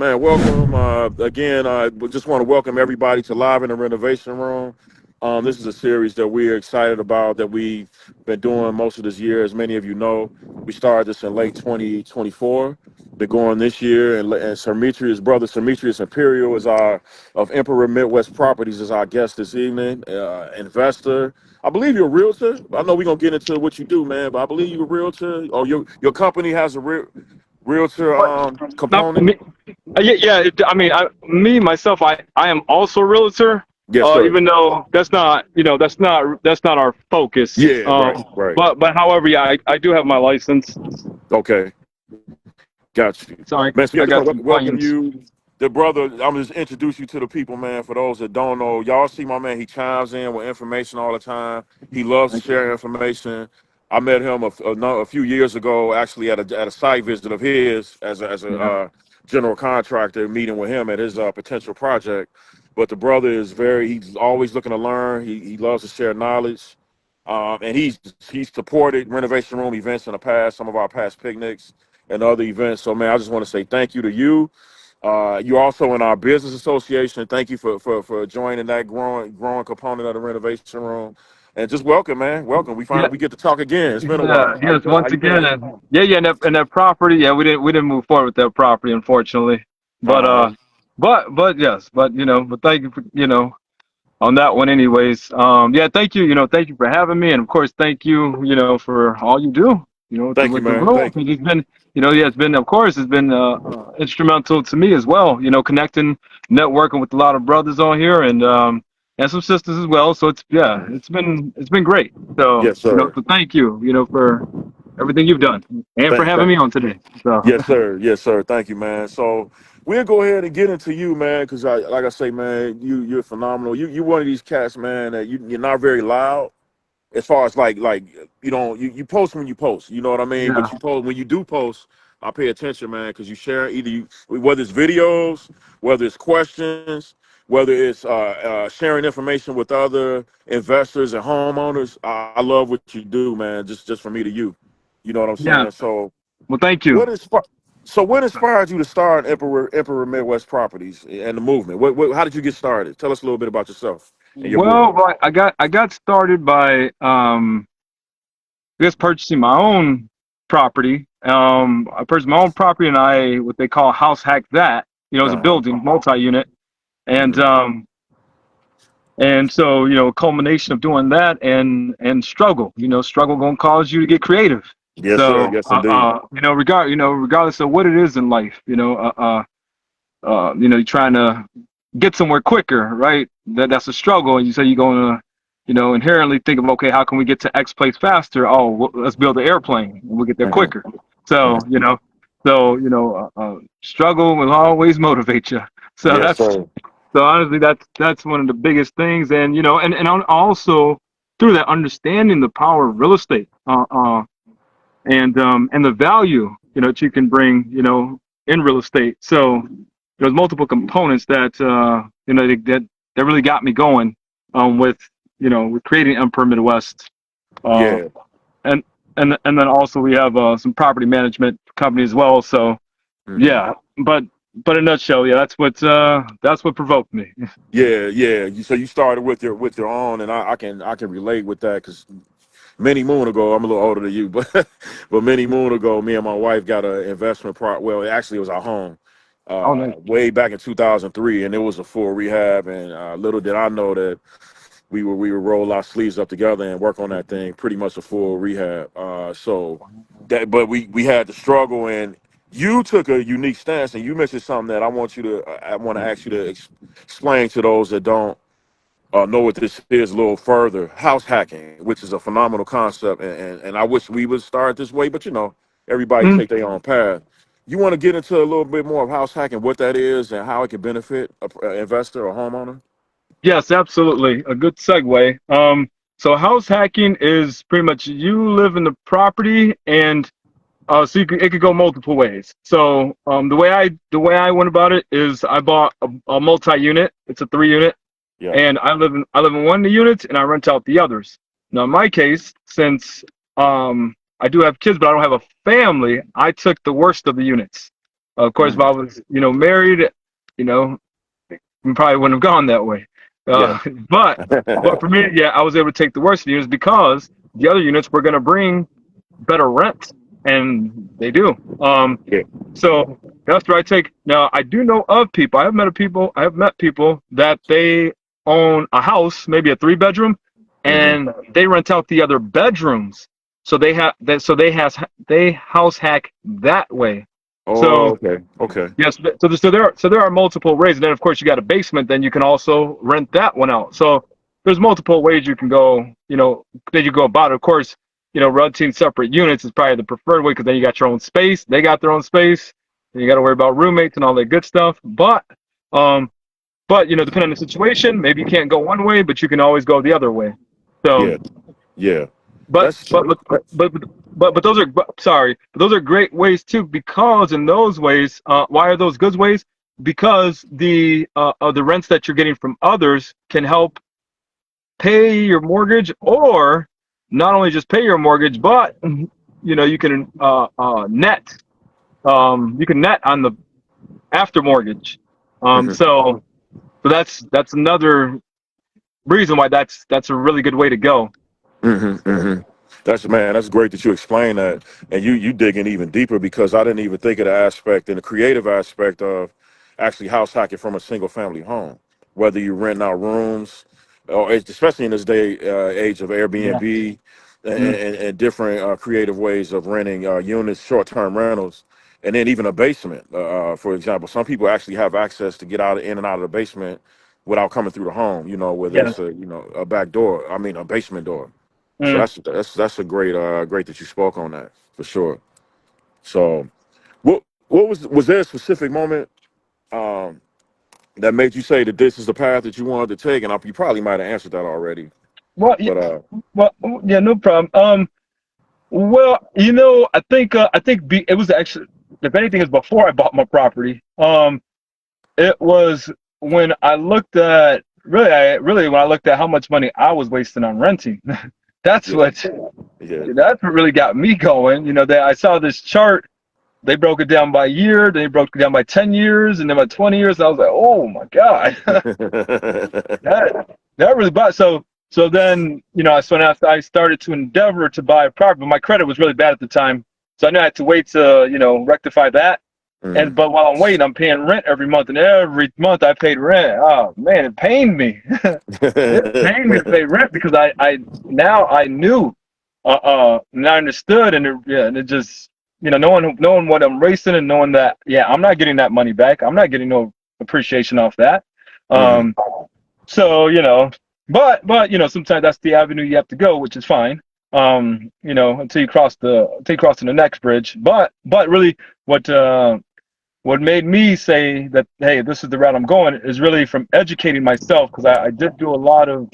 man, welcome. Again, I just want to welcome everybody to Live in the Renovation Room. This is a series that we're excited about that we've been doing most of this year. As many of you know, we started this in late 2024. Been going this year, and Sirmetrius, brother Sirmetrius Imperial is our of Emperor Midwest Properties is our guest this evening. Investor. I believe you're a realtor. I know we're gonna get into what you do, man, but I believe you're a realtor. Or your company has a realtor But not component. me. Yeah. Me myself, I am also a realtor. Yes, sir. Even though that's not our focus. Yeah, right, right. But however, yeah, I do have my license. Okay, got you. Sorry, Man, so yeah, I I just got want to some welcome clients. you. The brother, I'm just introduce you to the people, man. For those that don't know, y'all see my man, he chimes in with information all the time. He loves to Thank you. share information. I met him a few years ago, actually at a site visit of his as a Yeah. general contractor, meeting with him at his potential project. But the brother is he's always looking to learn. He loves to share knowledge. And he's supported Renovation Room events in the past, some of our past picnics and other events. So, man, I just want to say thank you to you. You're also in our business association. Thank you for joining that growing component of the Renovation Room. And just welcome, man. Welcome. We Yeah. finally we get to talk again. It's been a Yeah. while. Yes. How Once you again, been? and that property. Yeah, we didn't move forward with that property, unfortunately. But Uh-huh. yes, but thank you for on that one anyways. Yeah, thank you, thank you for having me, and of course thank you, for all you do, Thank you, with the man. room. Thank you. It's been, yeah, it's been instrumental to me as well, connecting, networking with a lot of brothers on here, and some sisters as well. So it's been great. So, Yes, sir. so thank you, for everything you've done and for having Thank me on today. So Yes, sir. Yes, sir. Thank you, man. So we'll go ahead and get into you, man, because like I say, man, you're phenomenal. You one of these cats, man, that you're not very loud as far as like you don't you post when you post. You know what I mean? yeah, But you post when you do post, I pay attention, man, because you share whether it's videos, whether it's questions, whether it's sharing information with other investors and homeowners. I love what you do, man. Just from me to you. You know what I'm yeah. saying? So. Well, thank you. What is what inspired you to start Emperor Midwest Properties and the movement? How did you get started? Tell us a little bit about yourself and your Well, movement. right, I got started by just purchasing my own property. I purchased my own property, and I what they call house hack that. It's a Uh-huh. building, multi-unit, and Hmm. um, and so culmination of doing that and struggle. Struggle gonna cause you to get creative. Yes, sir. So Yes, indeed. regardless of what it is in life, you're trying to get somewhere quicker, right? That's a struggle. And you say you're going to, inherently think of, okay, how can we get to X place faster? Oh, well, let's build an airplane and we'll get there Hmm. quicker. So, struggle will always motivate you. So Yes, that's, sir. so honestly, that's one of the biggest things. And, also through that understanding the power of real estate, and the value, that you can bring, in real estate. So there's multiple components that that really got me going with creating Emperor Midwest. Uh, Yeah. and and then also we have some property management company as well. So Hmm. yeah, but in a nutshell, yeah, that's what provoked me. Yeah, yeah. So you started with your own, and I can relate with that because many moon ago, I'm a little older than you, but but many moon ago, me and my wife got an investment well, actually, it was our home, Oh, nice. way back in 2003, and it was a full rehab. And little did I know that we would roll our sleeves up together and work on that thing, pretty much a full rehab. But we had to struggle, and you took a unique stance, and you mentioned something that I want to ask you to explain to those that don't know what this is a little further. House hacking, which is a phenomenal concept, and I wish we would start this way, but everybody Mm, take their own path. You want to get into a little bit more of house hacking, what that is, and how it can benefit an investor or homeowner? yes, absolutely. A good segue. So house hacking is pretty much you live in the property and so it could go multiple ways. So the way I went about it is I bought a multi-unit. It's a 3 unit, Yeah. and I live in one of the units and I rent out the others. Now in my case, since I do have kids but I don't have a family, I took the worst of the units. Of course, if Mm. I was, married, you know, we probably wouldn't have gone that way. Yeah. Uh, but but for me, yeah, I was able to take the worst units because the other units were going to bring better rent, and they do. Yeah. So that's what I take. Now I do know of people. I have met people that they own a house, maybe a 3 bedroom, Hmm. and they rent out the other bedrooms. So they have that. So they house hack that way. Oh, So okay. Okay. yes, so there are multiple ways, and then of course you got a basement. Then you can also rent that one out. So there's multiple ways you can go. That you go about it. Of course, renting separate units is probably the preferred way because then you got your own space. They got their own space. And you got to worry about roommates and all that good stuff. Um, but depending on the situation, maybe you can't go one way, but you can always go the other way. So Yeah. Yeah. but That's but but but but those are sorry, but those are great ways too because in those ways, why are those good ways? Because the rents that you're getting from others can help pay your mortgage, or not only just pay your mortgage, but you can net on the after mortgage. Um, hmm so so that's another reason why that's a really good way to go. hmm That's man. That's great that you explain that, and you digging even deeper because I didn't even think of the aspect and the creative aspect of actually house hacking from a single family home. Whether you rent out rooms, or especially in this day age of Yeah. Airbnb Mm, and different creative ways of renting units, short term rentals, and then even a basement. For example, some people actually have access to get out in and out of the basement without coming through the home. Whether yeah. it's a back door, I mean a basement door. So Mm. that's a great that you spoke on that for sure. So what was there a specific moment um, that made you say that this is the path that you wanted to take? And you probably might have answered that already, Well, but well, yeah, no problem. Well, I think it was actually, if anything, is before I bought my property. It was when I looked at when I looked at how much money I was wasting on renting. That's yeah, what yeah, that's what really got me going. That I saw this chart. They broke it down by year, then they broke it down by 10 years, and then by 20 years. I was like, oh my god, that really bought. So then so now I started to endeavor to buy a property, but my credit was really bad at the time, so I knew I had to wait to rectify that. And mm. but while I'm waiting, I'm paying rent every month, and every month I paid rent. Oh man, it pained me. It pained me to pay rent because I now I knew, and I understood, and and it just knowing what I'm racing and knowing that I'm not getting that money back. I'm not getting no appreciation off that. hmm Um, so but sometimes that's the avenue you have to go, which is fine. Until you cross to the next bridge. But really, what what made me say that, hey, this is the route I'm going, is really from educating myself, because I did do a lot of,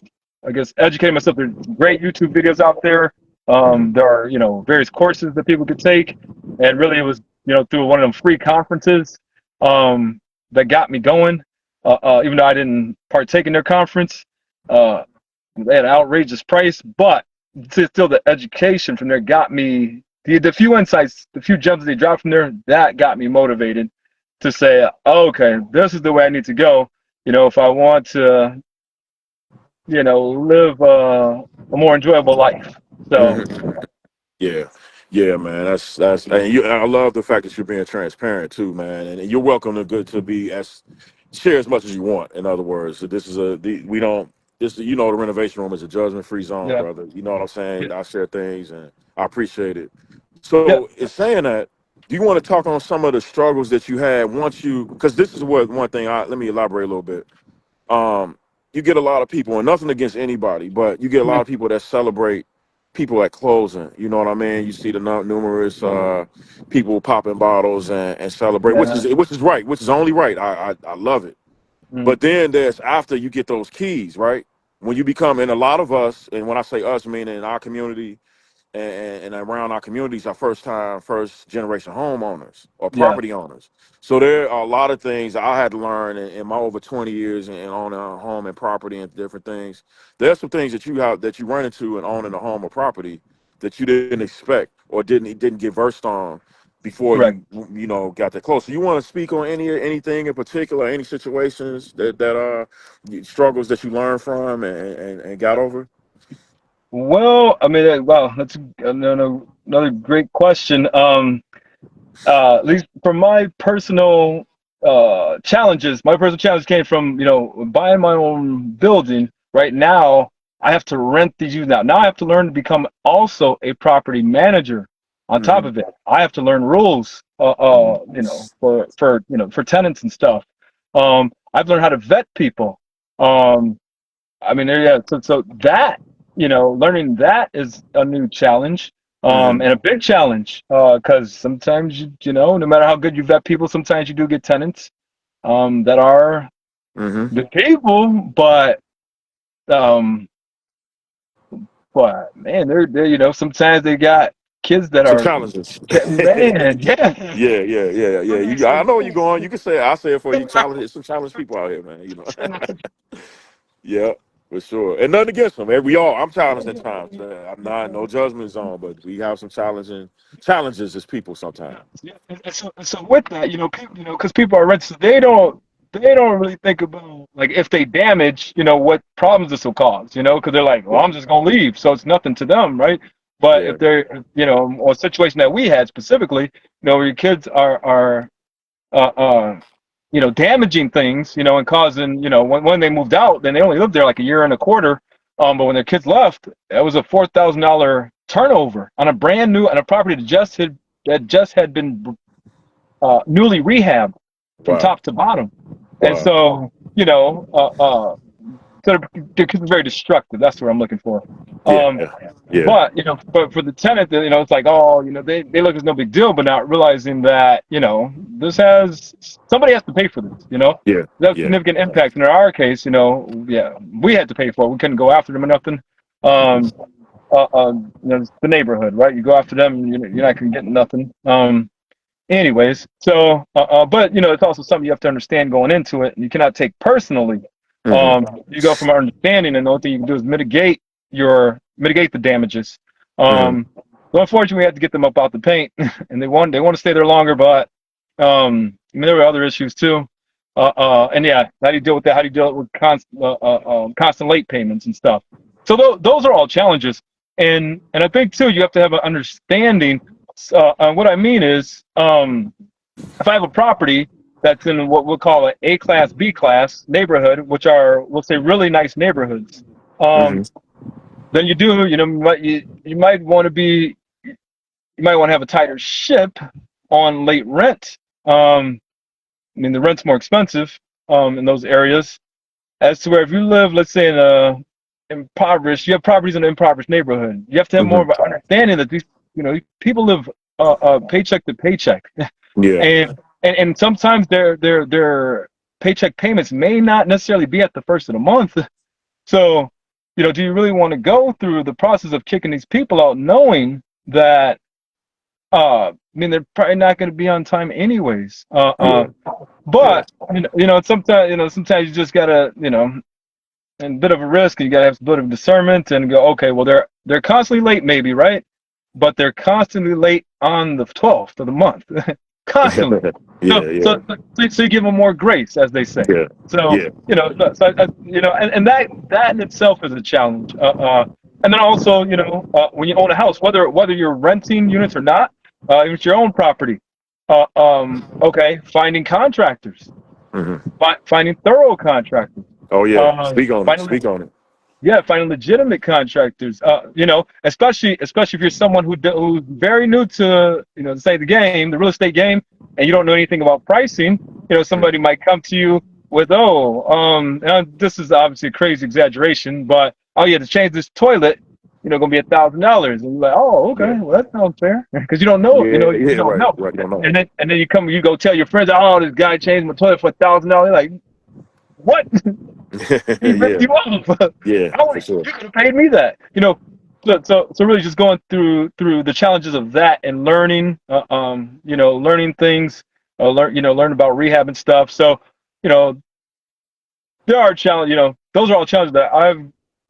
I guess, educating myself. There's great YouTube videos out there. hmm There are various courses that people could take, and really it was through one of them free conferences um, that got me going. Even though I didn't partake in their conference, uh, they had an outrageous price, but still the education from there got me the few insights, the few gems they dropped from there, that got me motivated to say, oh, okay, this is the way I need to go. If I want to, live a more enjoyable life. So, hmm Yeah, yeah, man. That's and I love the fact that you're being transparent too, man. And you're welcome to be as share as much as you want. In other words, so this is we don't this the renovation room is a judgment free zone, yeah, brother. You know what I'm yeah, saying? I share things and I appreciate it. yeah, So in saying that, do you want to talk on some of the struggles that you had once because this is what one thing let me elaborate a little bit. um, you get a lot of people, and nothing against anybody, but you get a lot mm, of people that celebrate people at closing. You know what I mean? You see the numerous people popping bottles and celebrate, yeah, which is right, which is only right. I love it. mm, But then there's after you get those keys, right? When you become, and a lot of us, and when I say us, meaning in our community and around our communities are first generation homeowners or yeah, property owners. So there are a lot of things I had to learn in my over 20 years and owning a home and property and different things. There's some things that you run into in owning a home or property that you didn't expect or didn't get versed on before Correct. got that close. So you want to speak on anything in particular, any situations that are struggles that you learned from and got over? Well, I mean, wow, that's another great question. At least for my personal challenge came from, buying my own building. Right now, I have to rent these units out. Now I have to learn to become also a property manager. On top Hmm. of it, I have to learn rules, Hmm. for tenants and stuff. I've learned how to vet people. Um, I mean, yeah. So that, learning that is a new challenge, Hmm. and a big challenge, because sometimes no matter how good you vet people, sometimes you do get tenants, that are Hmm. good people, um, but man, they're sometimes they got kids that Some are, challenges. man, yeah. Yeah. I know where you're going. You can say it. I'll say it for you. Challenge. Some challenged people out here, man. Yeah, for sure. And nothing against them. Man. We all. I'm challenged at times. I'm not no judgment zone, but we have some challenging challenges as people sometimes. Yeah, and so with that, people, because people are rich, so they don't really think about, like, if they damage, what problems this will cause, because they're like, well, Yeah. I'm just gonna leave, so it's nothing to them, right? But Yeah. if they're, or a situation that we had specifically, where your kids are uh, uh, damaging things, and causing, when they moved out, then they only lived there like a year and a quarter. But when their kids left, that was a $4,000 turnover on a brand new, on a property that just had been, newly rehabbed from Wow. top to bottom. And Wow. so, so they're very destructive. That's what I'm looking for. Yeah. Um, Yeah. but for the tenant, it's like, oh, they look as no big deal, but not realizing that, this has somebody has to pay for this. Yeah. That's Yeah. significant impact. And in our case, yeah, we had to pay for it. We couldn't go after them or nothing. Um, it's the neighborhood, right? You go after them, you're not gonna get nothing. Anyways, so but it's also something you have to understand going into it, and you cannot take personally. Hmm. You go from our understanding, and the only thing you can do is mitigate the damages. Hmm. So unfortunately, we had to get them up out the paint, and they want to stay there longer, but I mean, there were other issues too. And yeah, how do you deal with that? How do you deal with constant late payments and stuff? So those are all challenges, and I think too you have to have an understanding. What I mean is, if I have a property that's in what we'll call an A class, B class neighborhood, which are, we'll say, really nice neighborhoods, Hmm. then you might want to have a tighter ship on late rent. I mean, the rent's more expensive, in those areas, as to where if you live, let's say, in a impoverished, you have properties in an impoverished neighborhood, you have to have more Hmm. of an understanding that these, people live, paycheck to paycheck, Yeah. and sometimes their paycheck payments may not necessarily be at the first of the month. So, do you really want to go through the process of kicking these people out, knowing that, I mean, they're probably not going to be on time anyways. Yeah. Yeah. But sometimes you just gotta, and a bit of a risk, and you gotta have a bit of discernment and go, okay, well, they're constantly late, maybe, right? But they're constantly late on the 12th of the month, constantly. So, Yeah. Yeah. so, so you give them more grace, as they say. Yeah. So, Yeah. and that in itself is a challenge. And then also, when you own a house, whether you're renting units or not, if it's your own property, okay, finding contractors, Hmm. finding thorough contractors, Oh yeah. uh, Speak on it. finding Speak on it. yeah, finding legitimate contractors. Especially if you're someone who's very new to, say, the game, the real estate game, and you don't know anything about pricing. Somebody Mhm. might come to you with, oh, this is obviously a crazy exaggeration, but, oh yeah, to change this toilet, gonna be $1,000, and you're like, oh, Yeah. okay, well, that sounds fair, because you don't know, Yeah. you Yeah. don't Right. know, Right. You don't know. and then you go tell your friends, oh, this guy changed my toilet for $1,000. Like, what? He ripped Yeah. you off. Yeah. How For sure. you could have paid me that? So really just going through the challenges of that, and learning, learning things, learn about rehab and stuff. So, you know, there are challenges. Those are all challenges that I've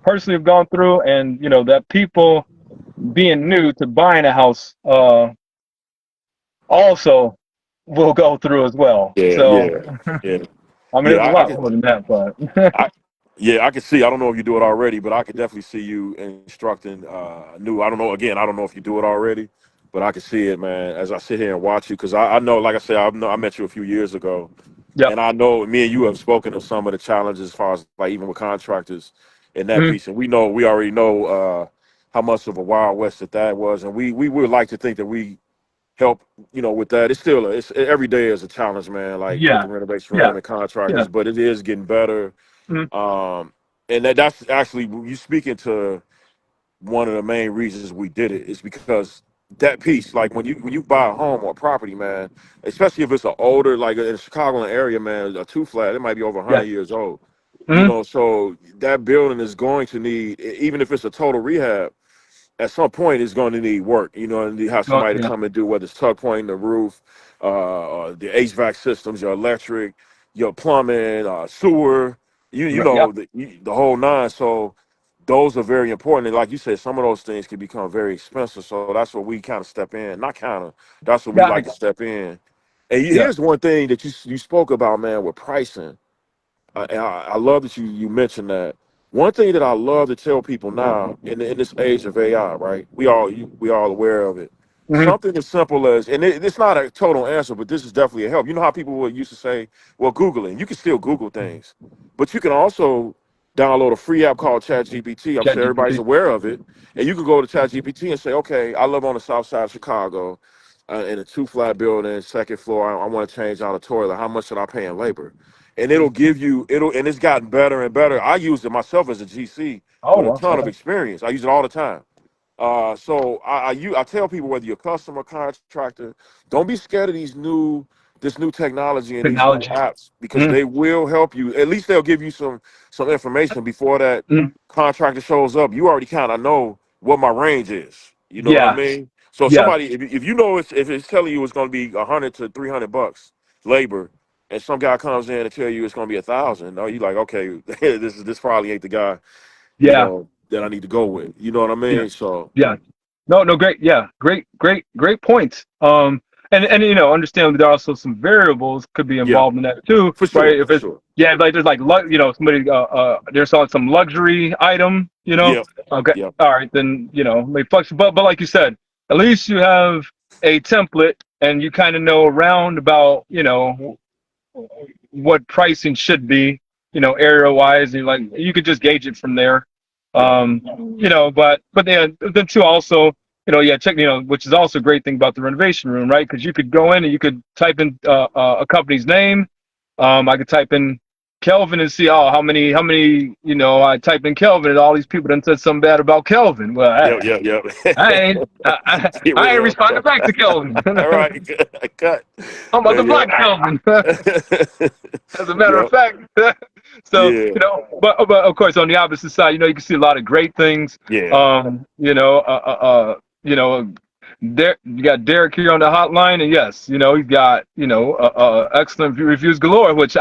personally have gone through, and that people being new to buying a house, also will go through as well. Yeah, So yeah, yeah, I mean, yeah. there's a lot more than that, but I, yeah, I can see. I don't know if you do it already, but I could definitely see you instructing new. I don't know. Again, I don't know if you do it already, but I can see it, man. As I sit here and watch you, because I know, like I said, I met you a few years ago, yep. and I know me and you have spoken of some of the challenges as far as like even with contractors in that Mhm. piece, and we already know how much of a wild west that was, and we would like to think that we help, with that. It's still it's every day is a challenge, man. Like with Yeah, the renovation yeah, room and yeah. contractors, but it is getting better. Mhm. um, and that's actually you speaking to one of the main reasons we did it is because that piece, like when you buy a home or a property, man, especially if it's an older, like in the Chicagoland area, man, a two flat, it might be over 100 Yeah. years old. Hmm. So that building is going to need, even if it's a total rehab, at some point it's going to need work. And you have Oh, somebody to yeah. come and do whether it's tuck pointing the roof, the HVAC systems, your electric, your plumbing, sewer, Right. Yep. the whole nine. So those are very important. And like you said, some of those things can become very expensive. So that's where we kind of step in. Not kind of. That's where we Yeah. like to step in. And Yeah. here's one thing that you spoke about, man, with pricing. I love that you mentioned that. One thing that I love to tell people now in this age of AI, right? We all aware of it. Hmm. Something as simple as, and it's not a total answer, but this is definitely a help. You know how people would used to say, "Well, Google it." You can still Google things, but you can also download a free app called ChatGPT. I'm Chat sure everybody's GPT. aware of it, and you can go to ChatGPT and say, "Okay, I live on the south side of Chicago, in a two flat building, second floor. I want to change out a toilet. How much should I pay in labor?" And it'll give you and it's gotten better and better. I used it myself as a GC Oh, with a well. ton of Okay. experience. I use it all the time. So I tell people, whether you're a customer, contractor, don't be scared of this new technology and these new Technology. apps, because Mm-hmm. they will help you. At least they'll give you some information before that contractor shows up. You already kind of know what my range is. You know what I Yeah. mean? So Yeah. somebody, if you know if it's telling you it's going to be 100 to 300 bucks labor, and some guy comes in and tell you it's going to be 1,000, no, you like, okay, this probably ain't the guy Yeah. that I need to go with. You know what I Yeah. mean? So Yeah. No, no, great. Yeah, great points. And understand there are also some variables could be yeah, involved in that too, for right? sure, If for it's, sure. yeah, like there's like somebody they're selling some luxury item, Yeah, Okay, yeah, all right, then may flex. But like you said, at least you have a template and you kind of know around about what pricing should be, area wise, and like you could just gauge it from there. yeah, Um, but then too also, yeah, check, which is also a great thing about the renovation room, right? Because you could go in and you could type in a company's name. I could type in Kelvin and see how many I typed in Kelvin and all these people done said something bad about Kelvin. Well, yeah, yeah, yeah. I ain't Get rid I ain't of responding them. back to Kelvin. All right, cut. I'm about to Yeah, block Kelvin. As a matter yeah, of fact. So, yeah, but of course, on the opposite side, you can see a lot of great things. yeah. There you got Derek here on the hotline, and yes, he's got excellent reviews galore. Which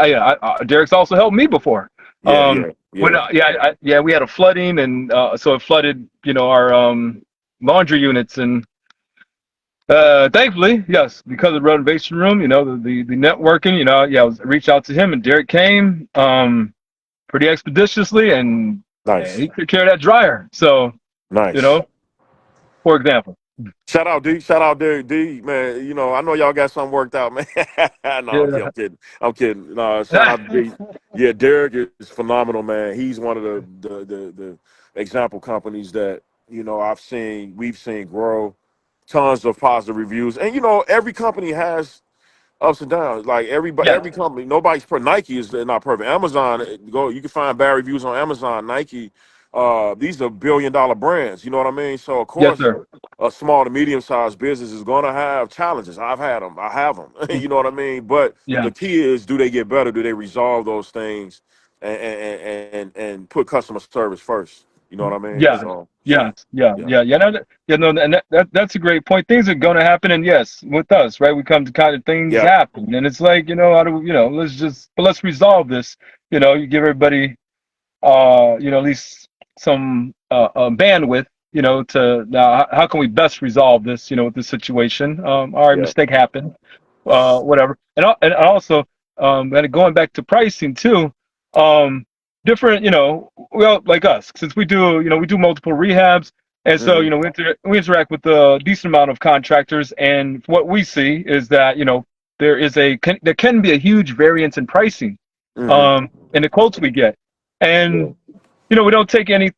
Derek's also helped me before. Yeah, yeah, When yeah. yeah, we had a flooding, and so it flooded our laundry units, and thankfully, yes, because of the renovation room, the networking, yeah, I reached out to him, and Derek came pretty expeditiously, and Nice, he took care of that dryer. So, you nice. know, for example. Shout out D, shout out Derek D, man. I know y'all got something worked out, man. No, I'm kidding, Yeah. I'm kidding, I'm kidding. No, shout out to D. Yeah, Derek is phenomenal, man. He's one of the example companies that we've seen grow tons of positive reviews, and every company has ups and downs. Like Yeah. every company, nobody's per Nike is not perfect. Amazon, you can find bad reviews on Amazon, Nike. These are $1 billion brands. You know what I mean? So of Yes, course, sir. a small to medium sized business is going to have challenges. I've had them. I have them. You know what I mean? But Yeah. the key is, do they get better? Do they resolve those things and put customer service first? You know what I mean? Yeah. So Yeah. Yeah. yeah, Yeah. Yeah. No, and that's a great point. Things are going to happen. And yes, with us, right, we come to kind of things yeah, happen. And it's like, how do we, let's resolve this. You give everybody, at least some bandwidth to now how can we best resolve this, with this situation? All right, Yeah. mistake happened, whatever. And also, and going back to pricing too, different, well, like us, since we do multiple rehabs, and so, Mm-hmm. we interact with a decent amount of contractors, and what we see is that, there can be a huge variance in pricing, Mm-hmm. in the quotes we get. Yeah. And we don't take any,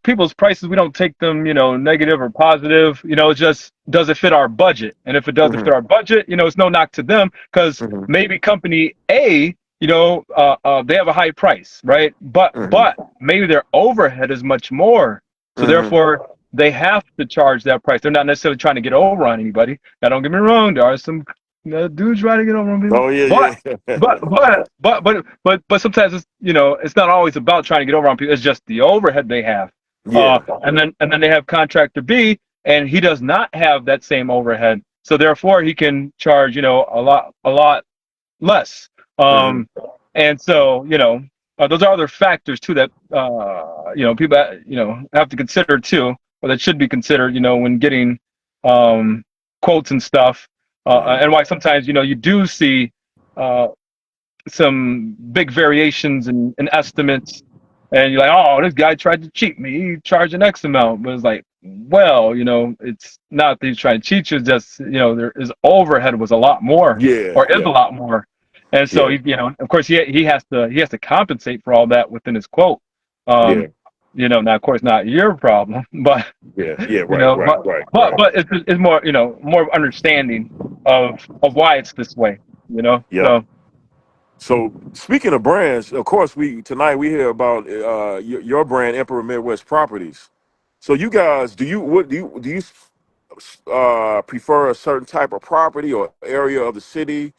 people's prices. We don't take them, negative or positive. It just does it fit our budget? And if it doesn't Mm-hmm. fit our budget, it's no knock to them because Mm-hmm. maybe company A, they have a high price, right? But Mm-hmm. maybe their overhead is much more, so Mm-hmm. therefore they have to charge that price. They're not necessarily trying to get over on anybody. Now, don't get me wrong. There are some dudes trying to get over on people, Oh yeah, but yeah. but sometimes it's it's not always about trying to get over on people. It's just the overhead they have. Yeah. And then they have contractor B, and he does not have that same overhead, so therefore he can charge a lot less. Mm-hmm. And so those are other factors too that people have to consider too, or that should be considered when getting quotes and stuff, Mm-hmm. and why sometimes you do see uh, some big variations in estimates, and you're like, oh, this guy tried to cheat me. He charged an X amount, but it's like, well, it's not that he's trying to cheat you. It's just his overhead was a lot more, Yeah, or is a yeah, lot more, and so yeah, of course, he has to compensate for all that within his quote. yeah, Um, now of course not your problem, but yeah, yeah. you Right, know, right, but right, but right. but it's more more of understanding of why it's this way. Yep. So. So speaking of brands, of course, we tonight we hear about your brand, Emperor Midwest Properties. So you guys, do you prefer a certain type of property or area of the city,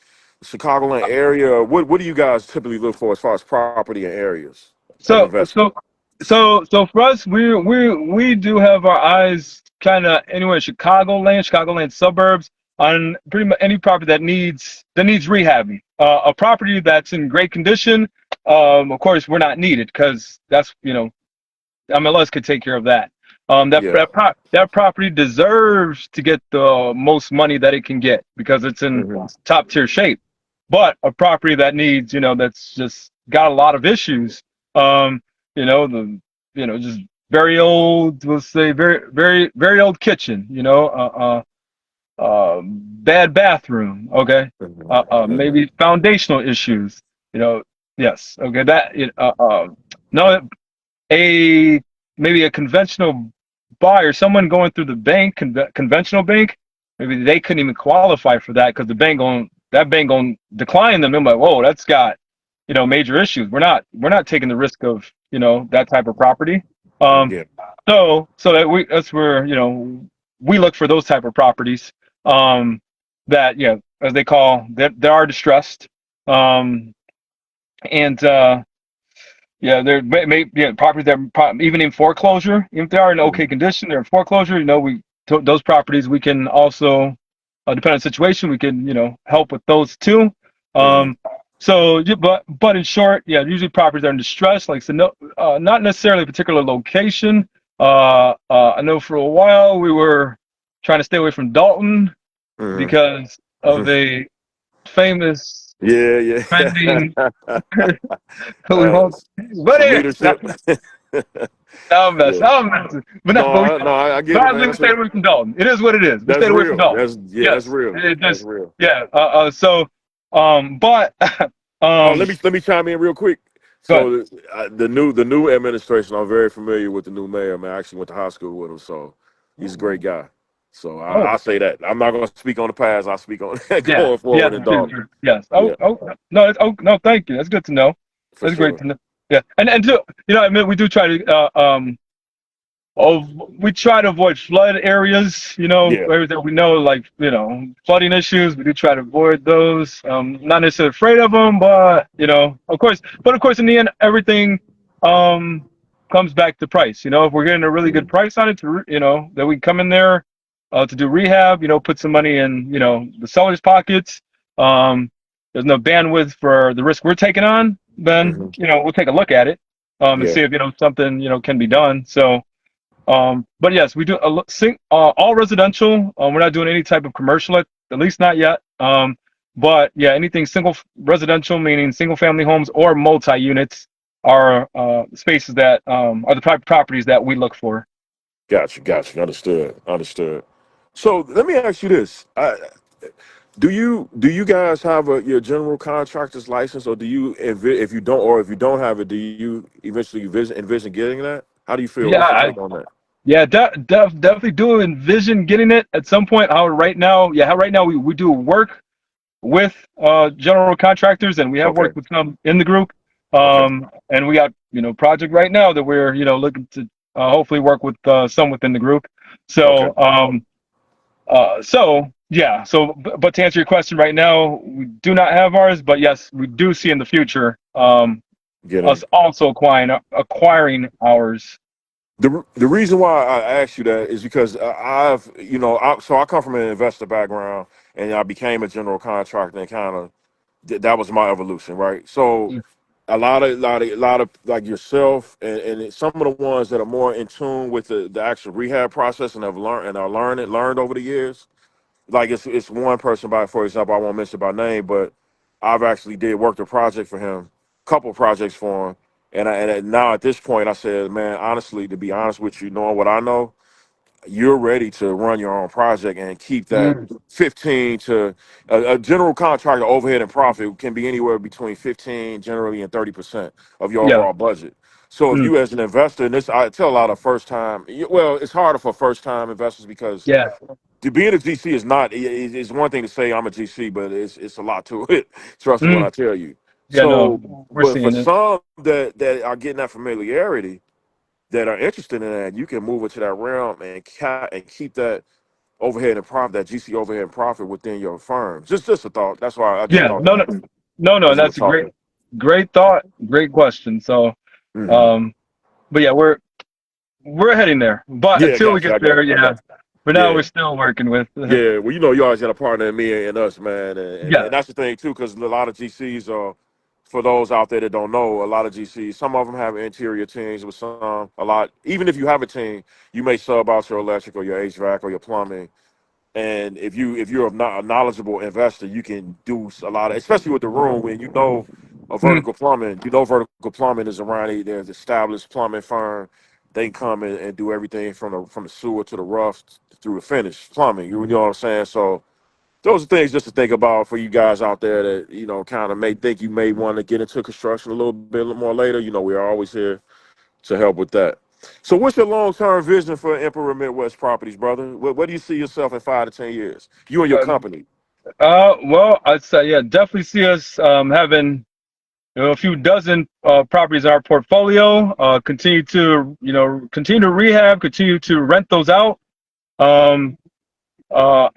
Chicagoland area? What do you guys typically look for as far as property and areas of So investment? so so for us, we do have our eyes kind of anywhere in Chicagoland suburbs, on pretty much any property that needs rehabbing. A property that's in great condition, of course, we're not needed because that's MLS could take care of that. Yeah. That property deserves to get the most money that it can get because it's in Hmm. top tier shape. But a property that needs, that's just got a lot of issues. Um, just very old, let's say very, very, very old kitchen. Bad bathroom. Okay. Hmm. Hmm. Maybe foundational issues. You know, yes. Okay. No, a maybe a conventional buyer, someone going through the bank, conventional bank, maybe they couldn't even qualify for that because the bank going decline them. I'm like, whoa, that's got major issues. We're not taking the risk of that type of property. Um, Yeah. so that's where we look for those type of properties, that as they call that they are distressed, um, and yeah, properties that even in foreclosure, if they are in Hmm. okay condition, they're in foreclosure. Those properties we can also, depending on the situation, we can help with those too. Hmm. Um, so, yeah, but in short, yeah, usually properties are in distress. Like so, no, not necessarily a particular location. I know for a while we were trying to stay away from Dalton Hmm. because of a famous Yeah, yeah. trending. We won't. But Some anyway, leadership. Yeah. I'm messing. But no, No, I get it, man. we stayed away from Dalton. It is what it is. We That's stayed away from real. Dalton. That's Yes, real. it That's just real. yeah. So but Oh, um, let me chime in real quick. but So the new administration, I'm very familiar with the new mayor. Man, I actually went to high school with him, so he's a great guy. So oh I say that I'm not going to speak on the past. I speak on yeah, going yeah, forward in sure, Dalton. sure. Yes. Yeah, No, no, thank you. That's good to know. for That's great sure. to know. Yeah, and too, I mean, we do try to oh, we try to avoid flood areas, Yeah. areas that we know, like, flooding issues. We do try to avoid those. Not necessarily afraid of them, but, of course, in the end, everything comes back to price. If we're getting a really good Mhm. price on it, that we come in there to do rehab, put some money in, the seller's pockets. Um, there's no bandwidth for the risk we're taking on, then, Mhm. we'll take a look at it and Yeah. see if, something, can be done. So, But yes, we do all residential. We're not doing any type of commercial, at least not yet. But yeah, anything residential, meaning single family homes or multi units, are spaces that are the type of properties that we look for. Gotcha. Understood. So let me ask you this: do you guys have your general contractor's license, or do you if you don't have it, do you eventually envision getting that? How do you feel? Yeah, What's your take on that? yeah, definitely do envision getting it at some point. How right now we do work with general contractors, and we have Okay, worked with some in the group. okay, And we got project right now that we're looking to hopefully work with some within the group. okay. So yeah. But to answer your question, right now we do not have ours, but yes, we do see in the future us Getting also acquiring ours. the reason why I asked you that is because so I come from an investor background, and I became a general contractor, and kind of that was my evolution, right? So a lot of like yourself and some of the ones that are more in tune with the actual rehab process and have learned and are learned over the years. Like it's one person by, for example, I won't mention by name, but I've actually did worked a project for him, couple projects for him, and now at this point I said, man, honestly, to be honest with you, knowing what I know, you're ready to run your own project and keep that Mm, 15 to a general contractor overhead and profit can be anywhere between 15 generally and 30% of your yeah. overall budget. So if Mm, you as an investor, and this I tell a lot of first time, well, it's harder for first time investors because yeah. to being a GC is not it's one thing to say I'm a GC, but it's a lot to it. Trust me when Mm, I tell you. yeah. So, No, we're but for seeing it. some that are getting that familiarity, that are interested in that, you can move into that realm and keep that overhead and profit, that GC overhead and profit within your firm. Just a thought. That's why I just Yeah. thought No. to No. ask No. as you were That's a talking. great thought. Great question. So, Hmm. um, but yeah, we're heading there. But Yeah, I until we got you. get there, I yeah. got you. For now, we're Yeah. still working with. Yeah, well, you always got a partner in me and us, man, and Yeah. that's the thing too, because a lot of GCs are, for those out there that don't know, a lot of GCs, some of them have interior teams with some, a lot. Even if you have a team, you may sub out your electric or your HVAC or your plumbing, and if you're a knowledgeable investor, you can do a lot of, especially with the room when you know a Mm, vertical plumbing. You know, vertical plumbing is around it. There's established plumbing firm. They can come in and do everything from the sewer to the rough through the finished plumbing. You know what I'm saying? So those are things just to think about for you guys out there that kind of may think you may want to get into construction a little bit more later. We're always here to help with that. So, what's your long-term vision for Emperor Midwest Properties, brother? Where do you see yourself in 5 to 10 years? You and your uh, company. well, I'd say yeah, definitely see us having a few dozen properties in our portfolio. Continue to rehab, continue to rent those out, um,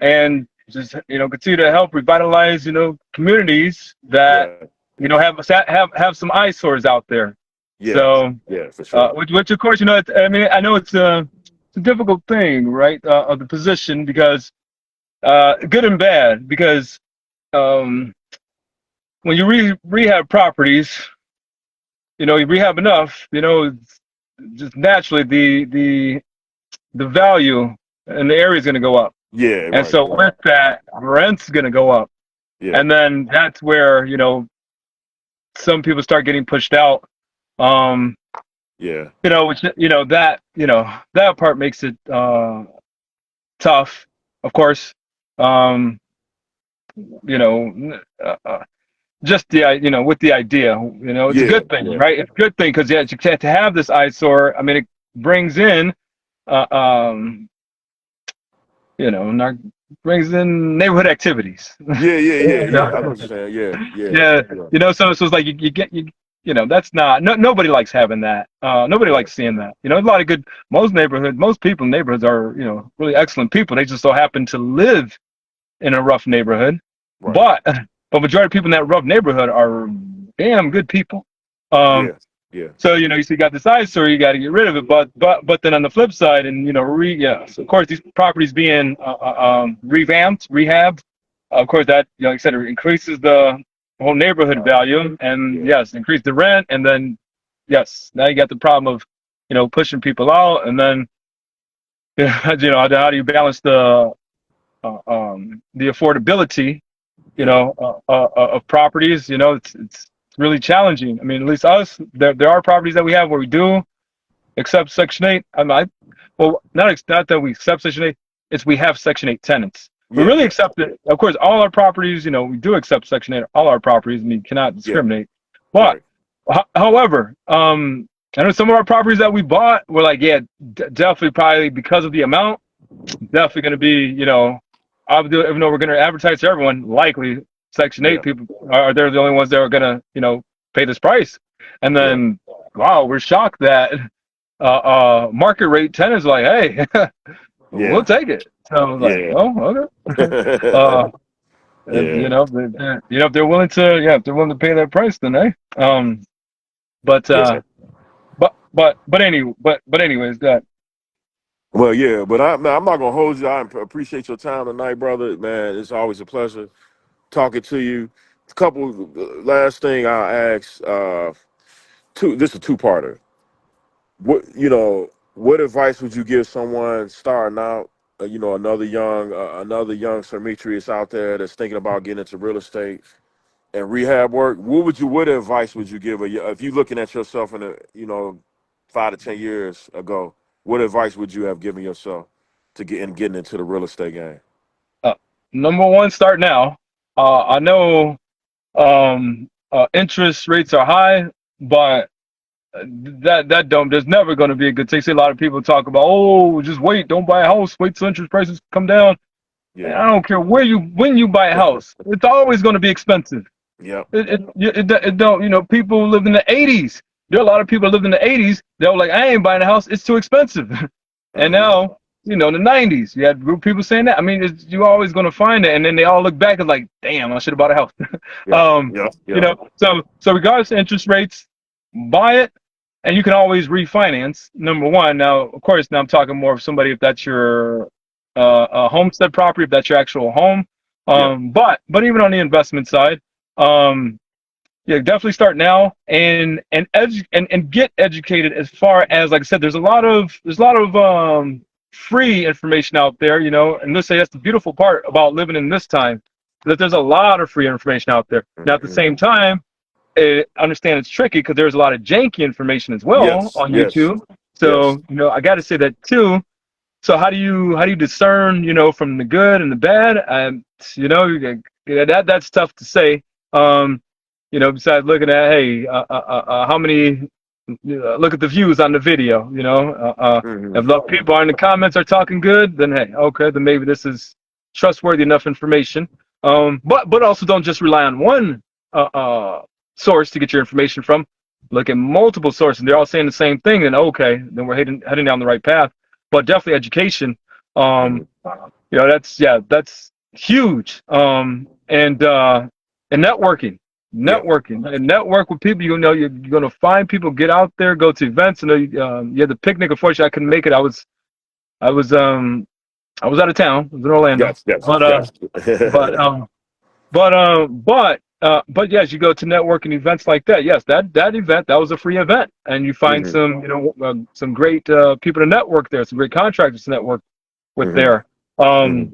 and just continue to help revitalize communities that Yeah, have some eyesores out there. yeah, So, yeah, for sure. which of course I mean I know it's a difficult thing, right? Of the position because good and bad because um, when you rehab properties, you rehab enough, just naturally the value in the area is going to go up, Yeah, and right, so right. with that, rent's going to go up, Yeah, and then that's where some people start getting pushed out. Um, yeah, which that part makes it tough, of course. Um, you know, uh, uh, just with the idea, it's a yeah, good thing, yeah, right? It's a good thing because yeah, to have this eyesore, I mean, it brings in, uh, um, not brings in neighborhood activities. you yeah. know, I know what you're saying. Yeah, yeah, yeah, yeah, so it's like you get that's not nobody likes having that. Nobody yeah. likes seeing that. A lot of most people in neighborhoods are really excellent people. They just so happen to live in a rough neighborhood, Right. but majority of people in that rough neighborhood are damn good people. Um, Yeah, yeah, so you see, you got this eyesore, you got to get rid of it. But then on the flip side, and so of course these properties being revamped, rehabbed, of course that like I said, it increases the whole neighborhood value, and yeah, yes, increase the rent, and then yes, now you got the problem of pushing people out, and then how do you balance the affordability, of properties? It's really challenging. I mean, at least us, there are properties that we have where we do accept Section 8. Well, not that we accept Section 8, it's we have Section 8 tenants. We Yeah, really accept it. Of course, all our properties, we do accept Section 8, all our properties, and you cannot yeah, discriminate. But, right. however, I know some of our properties that we bought were like, yeah, definitely probably because of the amount, definitely going to be, even though we're going to advertise to everyone, likely Section 8 Yeah, people are they're the only ones that are going to, pay this price. And yeah, then, wow, we're shocked that market rate tenants like, hey, we'll yeah, take it. So I was like, yeah, oh, okay. uh, yeah, if they're willing to, if they're willing to pay that price, then hey. But yeah. anyways, that. Well, yeah, but man, I'm not gonna hold you. I appreciate your time tonight, brother. Man, it's always a pleasure talking to you. A couple last thing I'll ask. This is a two-parter. What advice would you give someone starting out? Another young Sirmetrius out there that's thinking about getting into real estate and rehab work. What advice would you give if you're looking at yourself in 5 to 10 years ago? What advice would you have given yourself to getting into the real estate game? Uh, Number one, start now. I know interest rates are high, but that don't. There's never going to be a good thing. See, a lot of people talk about, oh, just wait, don't buy a house, wait till interest prices come down. And Yeah. I don't care when you buy a house, it's always going to be expensive. Yep. It don't. People lived in the '80s. There are a lot of people that lived in the '80s. They were like, I ain't buying a house, it's too expensive. And Hmm. now, in the '90s, you had group people saying that. I mean, you're always going to find it, and then they all look back and like, damn, I should have bought a house. Yep. Yep. Yep. So regardless of interest rates, buy it, and you can always refinance. Number one. Now, of course, now I'm talking more of somebody if that's your a homestead property, if that's your actual home. Yep. But even on the investment side, um, yeah, definitely start now and get educated. As far as, like I said, there's a lot of free information out there, and let's say that's the beautiful part about living in this time, that there's a lot of free information out there. Now, at the Hmm. same time, understand it's tricky because there's a lot of janky information as well Yes. on Yes. YouTube. Yes. So, I got to say that too. So how do you discern, from the good and the bad? That's tough to say. Besides looking at, hey, how many, look at the views on the video. Hmm. If people in the comments are talking good, then hey, okay, then maybe this is trustworthy enough information. But also don't just rely on one source to get your information from. Look at multiple sources, and they're all saying the same thing. Then okay, then we're heading down the right path. But definitely education. Hmm. That's huge. And networking, Yeah. and network with people. You're going to find people. Get out there, go to events. You had the picnic. Unfortunately, I couldn't make it. I was I was out of town. I was in Orlando. Yes. Yes. But Yes. but um but yes, you go to networking events like that. Yes, that event, that was a free event, and you find Hmm. some great people to network there, some great contractors to network with Hmm. there. Hmm.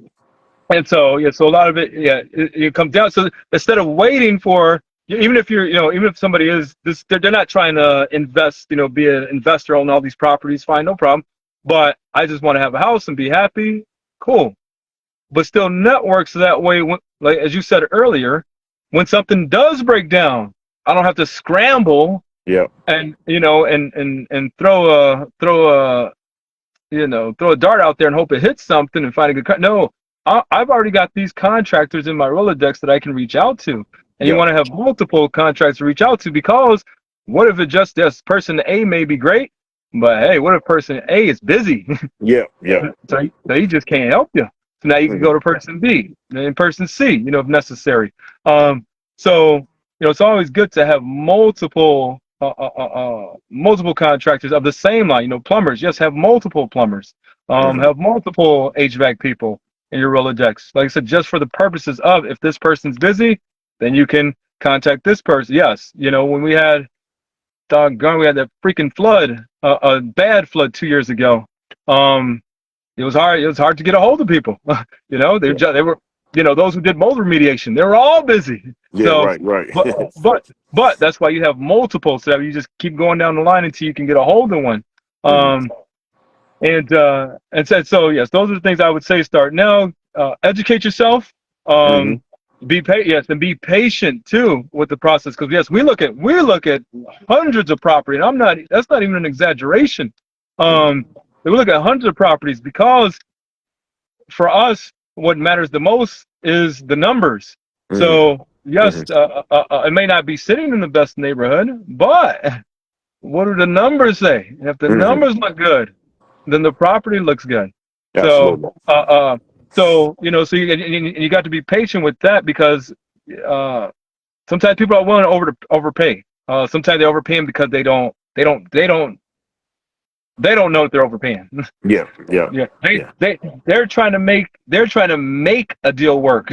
And so a lot of it, it comes down. So instead of waiting for, even if somebody is this, they're not trying to invest, be an investor on all these properties. Fine, no problem. But I just want to have a house and be happy. Cool. But still network so that way, like as you said earlier, when something does break down, I don't have to scramble Yeah. and and throw a dart out there and hope it hits something and find a good. No, I've already got these contractors in my Rolodex that I can reach out to, and you Yeah. want to have multiple contractors to reach out to, because what if it just this person A may be great, but hey, what if person A is busy? Yeah. Yeah. So he just can't help you. So now you can Hmm. go to person B and person C, if necessary. So it's always good to have multiple contractors of the same line. Plumbers. Yes, have multiple plumbers. Hmm. Have multiple HVAC people in your Rolodex. Like I said, just for the purposes of, if this person's busy, then you can contact this person. Yes, when we had we had that freaking flood, a bad flood 2 years ago. Um, it was hard. It was hard to get a hold of people. They Yeah. just, they were, those who did mold remediation. They were all busy. Yeah. So, Right. Right. but but but that's why you have multiple. So that you just keep going down the line until you can get a hold of one. hmm Um, and so yes, those are the things I would say. Start now. Educate yourself. hmm Um, yes, and be patient too with the process. Because yes, we look at hundreds of property, and I'm not. That's not even an exaggeration. Um, hmm we look at hundreds of properties because for us, what matters the most is the numbers. hmm So hmm yes, it may not be sitting in the best neighborhood, but what do the numbers say? If the hmm numbers look good, then the property looks good. So, Absolutely. so you got to be patient with that because uh, sometimes people are willing to overpay. Sometimes they overpay them because they don't know that they're overpaying. Yeah. Yeah. Yeah, Yeah. they're trying to make a deal work.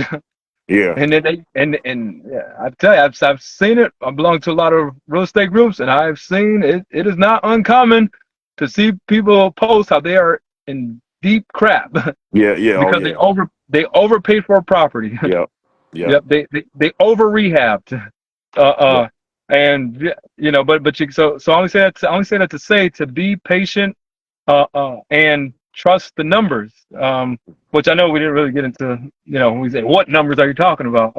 Yeah. And then and yeah, I tell you, I've seen it. I belong to a lot of real estate groups, and I've seen it. It is not uncommon to see people post how they are in deep crap Yeah. Yeah. Oh because yeah. they overpaid for a property. Yeah. Yeah. Yep, they over rehabbed. Yeah. Uh, and but I only say that to say to be patient and trust the numbers. Which I know we didn't really get into. We say what numbers are you talking about?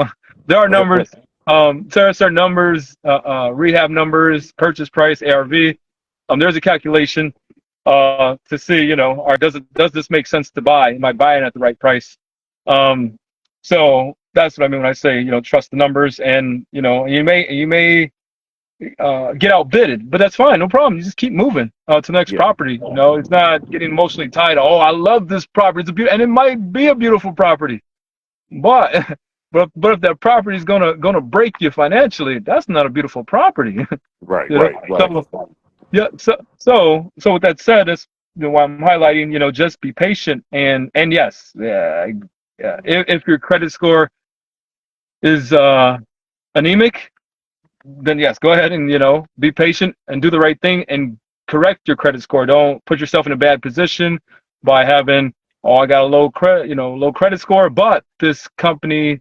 There are numbers. There are numbers, rehab numbers, purchase price, ARV. There's a calculation to see, or does this make sense to buy? Am I buying at the right price? Um, so that's what I mean when I say, trust the numbers, and you may get outbidded, but that's fine, no problem. You just keep moving to the next Yeah. property. It's not getting emotionally tied. Oh, I love this property. It's a beautiful, and it might be a beautiful property, but but if that property is gonna break you financially, that's not a beautiful property. Right. you know. Right. Right. So yeah, so with that said, that's why I'm highlighting. Just be patient and yes, yeah. If your credit score is anemic, then yes, go ahead and be patient and do the right thing and correct your credit score. Don't put yourself in a bad position by having, oh, I got a low credit score, but this company,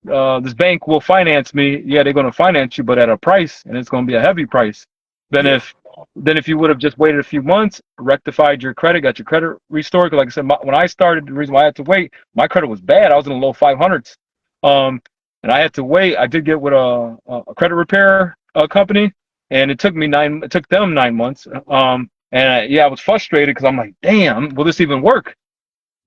this bank will finance me. Yeah, they're going to finance you, but at a price, and it's going to be a heavy price. Then Yeah. if you would have just waited a few months, rectified your credit, got your credit restored. 'Cause like I said, when I started, the reason why I had to wait, my credit was bad. I was in the low 500s. Um, and I had to wait. I did get with a credit repair company, and it took them 9 months. And I was frustrated because I'm like, damn, will this even work?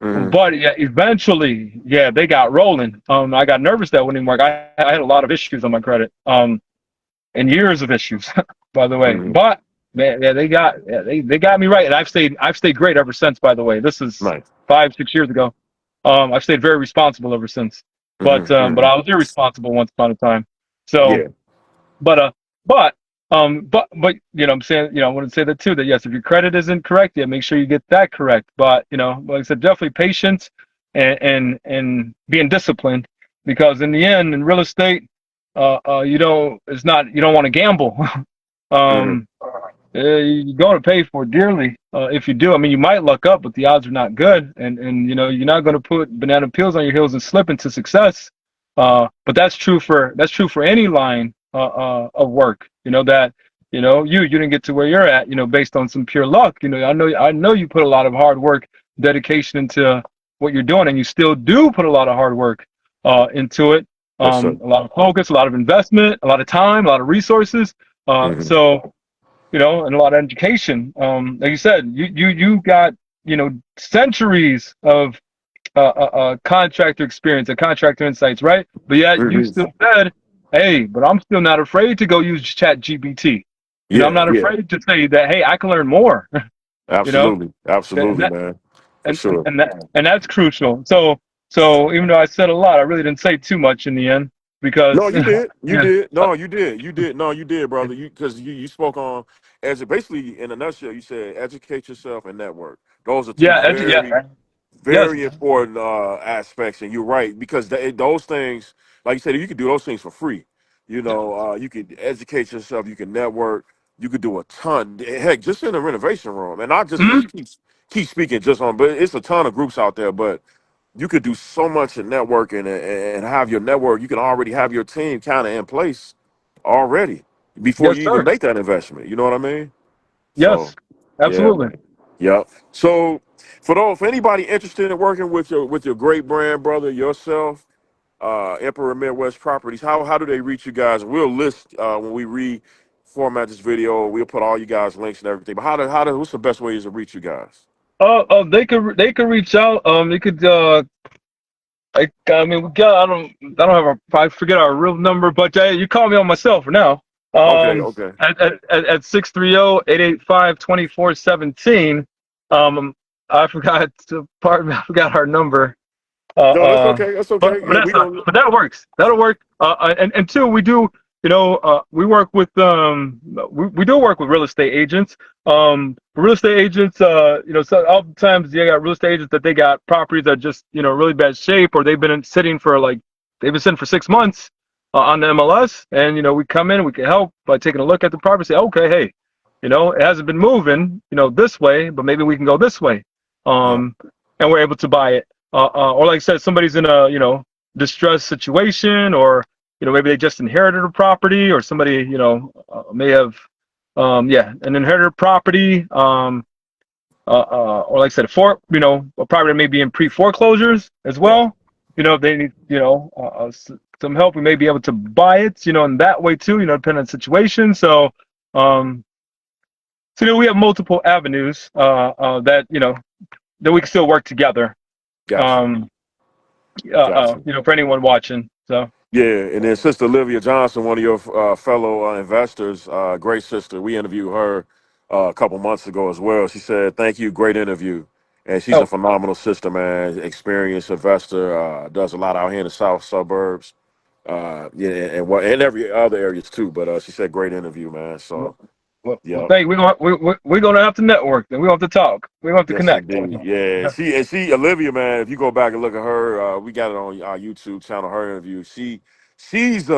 hmm But yeah, eventually, yeah, they got rolling. I got nervous that wouldn't work. I had a lot of issues on my credit, and years of issues, by the way. hmm But man, yeah, they got me right, and I've stayed great ever since. By the way, this is Nice. 5-6 years ago. I've stayed very responsible ever since. But hmm I was irresponsible once upon a time. So, Yeah. but I'm saying, I want to say that too. That yes, if your credit isn't correct, yeah, make sure you get that correct. But like I said, definitely patience and being disciplined, because in the end, in real estate, you don't want to gamble. hmm um, you're going to pay for it dearly if you do. I mean, you might luck up, but the odds are not good, and you're not going to put banana peels on your heels and slip into success. But that's true for any line of work. That you didn't get to where you're at, based on some pure luck. I know you put a lot of hard work, dedication into what you're doing, and you still do put a lot of hard work into it. Yes, sir. A lot of focus, a lot of investment, a lot of time, a lot of resources. hmm So and a lot of education. Like you said, you got centuries of contractor experience and contractor insights, right? But yet you hmm still said, "Hey, but I'm still not afraid to go use Chat GPT. I'm Yeah. not Yeah. afraid to say that. Hey, I can learn more. you know, Absolutely. and Absolutely, that man. For and sure. and that's crucial. So even though I said a lot, I really didn't say too much in the end No, because you did. You yeah, did. No, you did. You did. No, you did, brother. You spoke on as basically in a nutshell. You said educate yourself and network. Those are two very, yeah, yes, very important aspects, and you're right because those things, like you said, you can do those things for free. You could educate yourself. You can network. You could do a ton. Heck, just in the renovation room, and not just Mhm. keep speaking just on, but it's a ton of groups out there. But you could do so much in networking and have your network. You can already have your team kind of in place already before Yes, you even sir. make that investment. You know what I mean? So, Yes, yeah, absolutely. man. Yep. So, for anybody interested in working with your great brand brother yourself, Emperor Midwest Properties, how do they reach you guys? We'll list when we reformat this video. We'll put all you guys links and everything. But what's the best ways to reach you guys? They could reach out. They could I mean, we got, I don't have I forget our real number, but you call me on my cell for now. Okay, okay. At 630-885-2417. I forgot I forgot our number. No, that's okay. That's But okay. but Yeah, that's we don't. but that works. That'll work. And two, we do. We work with we do work with real estate agents. Real estate agents, so oftentimes you got real estate agents that they got properties that are just really bad shape, or they've been sitting for 6 months on the MLS, and we come in, we can help by taking a look at the property, say, okay, hey, it hasn't been moving, this way, but maybe we can go this way, Yeah, and we're able to buy it. Or like I said, somebody's in a distressed situation, or maybe they just inherited a property, or somebody may have an inherited property, or like I said, a property that may be in pre-foreclosures as yeah, well. If they need some help, we may be able to buy it, in that way too, depending on the situation. Um, so we have multiple avenues that we can still work together. gotcha, Um, gotcha. for anyone watching. So, Yeah, and then Sister Olivia Johnson, one of your fellow investors, great sister. We interviewed her a couple months ago as well. She said, "Thank you, great interview." And she's a oh, phenomenal sister, man. Experienced investor, does a lot out here in the south suburbs, yeah, and every other areas too. But she said, "Great interview, man." So, well, yeah. thank you. We're gonna have to network. Then we have to talk. We have to Yes, connect. indeed. Yeah, she Olivia, man. If you go back and look at her, we got it on our YouTube channel. Her interview. She's the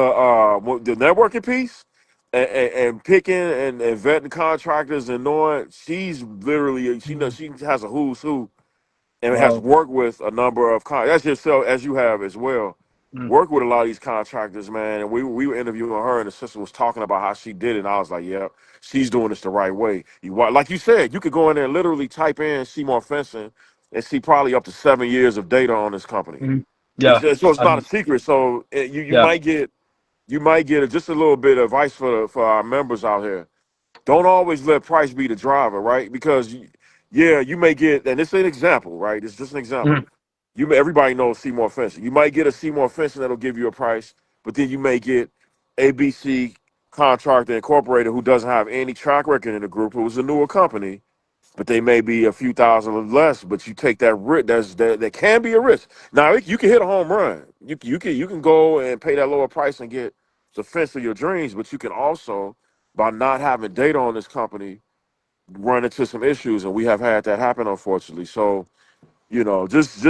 networking piece and picking and vetting contractors and knowing. She's literally she knows she has a who's who and has Wow. worked with a number of that's yourself as you have as well. Mm, Worked with a lot of these contractors, man. And we were interviewing her, and the sister was talking about how she did it. And I was like, yeah, she's doing this the right way. Like you said, you could go in there and literally type in Seymour Fencing and see probably up to 7 years of data on this company. mm. Yeah. So it's not a Um, secret. So you yeah. might get just a little bit of advice for our members out here. Don't always let price be the driver, right? Because yeah, you may get, and it's an example, right? It's just an example. Mm, Everybody knows Seymour Fencing. You might get a Seymour Fencing that'll give you a price, but then you may get ABC Contractor Incorporated who doesn't have any track record in the group. It was a newer company, but they may be a few thousand less. But you take that risk. That can be a risk. Now you can hit a home run. You can go and pay that lower price and get the fence of your dreams. But you can also, by not having data on this company, run into some issues, and we have had that happen, unfortunately. So just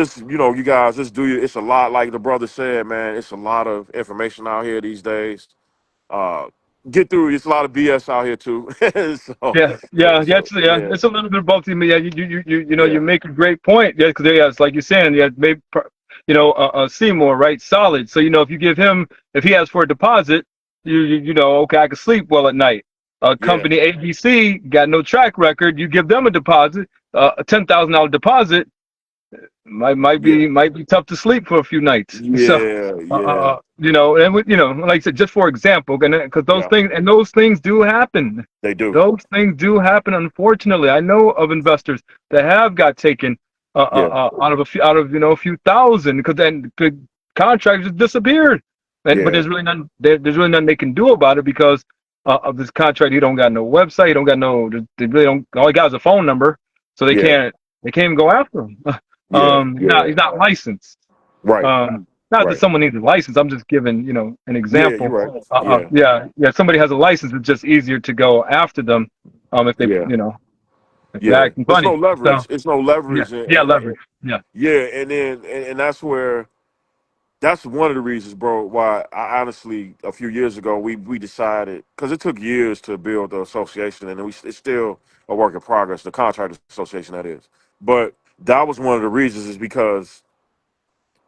you guys just do. It's a lot, like the brother said, man. It's a lot of information out here these days. Uh, get through. It's a lot of BS out here too. so, yeah. Yeah. Yeah. so yeah, It's a little bit of both. Yeah. You yeah, make a great point. Yeah. Because it's like you're saying. Yeah. Maybe. Seymour, right? Solid. So if you give him, if he asks for a deposit, okay, I can sleep well at night. yeah, Company ABC got no track record. You give them a deposit, a $10,000 deposit. Might yeah, be tough to sleep for a few nights. So, yeah, yeah. and like I said, just for example, because Yeah, those things do happen. they do. Those things do happen. Unfortunately, I know of investors that have got taken Yeah, out of a few thousand, because then the contract just disappeared. But yeah, there's really nothing they can do about it, because of this contract. He don't got no website. He don't got no. They really don't. All he got is a phone number, so yeah, they can't even go after him. yeah, yeah. He's not licensed. Right, Not that right. someone needs a license. I'm just giving, an Yeah, you're example. right. Yeah, Yeah. Somebody has a license. It's just easier to go after them, if they, yeah, if they're yeah. acting It's no funny. So leverage. It's no yeah, leverage, yeah, leverage. Yeah. yeah, and then and that's where that's one of the reasons, bro, why I honestly a few years ago we decided, because it took years to build the association, and it's still a work in progress. The contractors association, that is, but that was one of the reasons, is because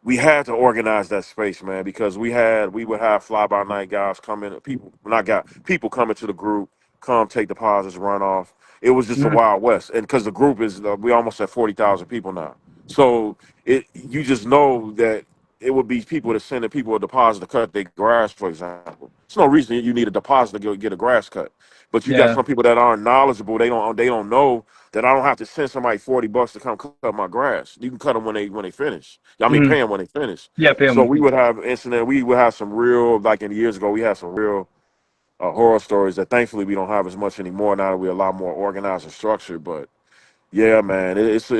we had to organize that space, man, because we would have fly by night guys come in, people not guys, people come into the group, come take deposits, run off. It was just a Mhm. wild west, and because the group is we almost at 40,000 people now, so it you just know that it would be people that sending people a deposit to cut their grass, for example. There's no reason you need a deposit to go get a grass cut, but you got Yeah. some people that aren't knowledgeable. They don't know that I don't have to send somebody $40 to come cut my grass. You can cut them when they finish. I mean, Mhm. pay them when they finish. Yeah, pay So 'em. we would have incident. We would have some real, like in the years ago, we had some real horror stories that thankfully we don't have as much anymore now that we're a lot more organized and structured. But yeah, man, it's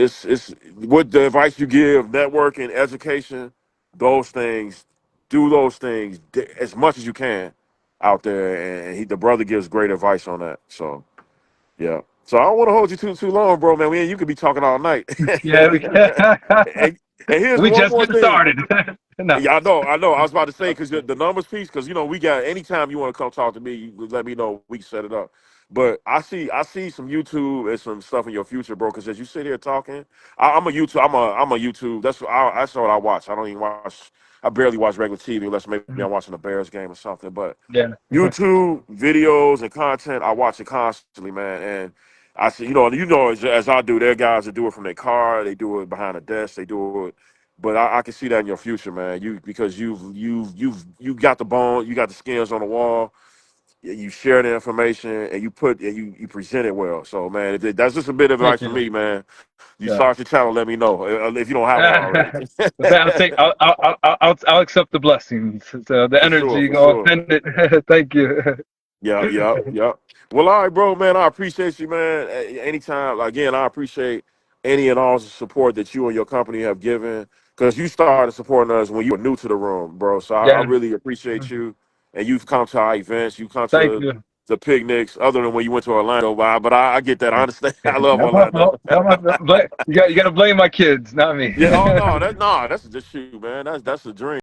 what the advice you give, networking, education, those things, do those things as much as you can out there. And the brother gives great advice on that. So. Yeah. So I don't want to hold you too long, bro, man. You could be talking all night. Yeah, we, and, and here's we one just more getting thing. started. No. Yeah, I know. I was about to say, because the numbers piece, because we got, anytime you want to come talk to me, you let me know. We can set it up. But I see some YouTube and some stuff in your future, bro. Because as you sit here talking, I'm a YouTube. I'm a YouTube. That's what I watch. I don't even watch. I barely watch regular TV unless maybe I'm Mhm. watching the Bears game or something. But Yeah. YouTube videos and content, I watch it constantly, man. And I see, as I do, there are guys that do it from their car, they do it behind a desk, they do it. But I can see that in your future, man. Because you got the bone, you got the skins on the wall. You share the information, and you present it well. So, man, that's just a bit of advice Thank for you. me, man. You Yeah. start your channel, let me know if you don't have one already. I'll take. I'll accept the blessings. So the For sure, energy, for go sure. send it. Thank you. Yeah, yeah, yeah. Well, all right, bro, man. I appreciate you, man. Anytime, again, I appreciate any and all the support that you and your company have given, because you started supporting us when you were new to the room, bro. So I Yeah. really appreciate you, and you've come to our events, you come Thank to you. the picnics, other than when you went to Orlando. But I get that. I understand. I love Not my Orlando. fault. Not my fault. You got to blame my kids, not me. Yeah. Oh no, that's just shoot, man. That's a dream.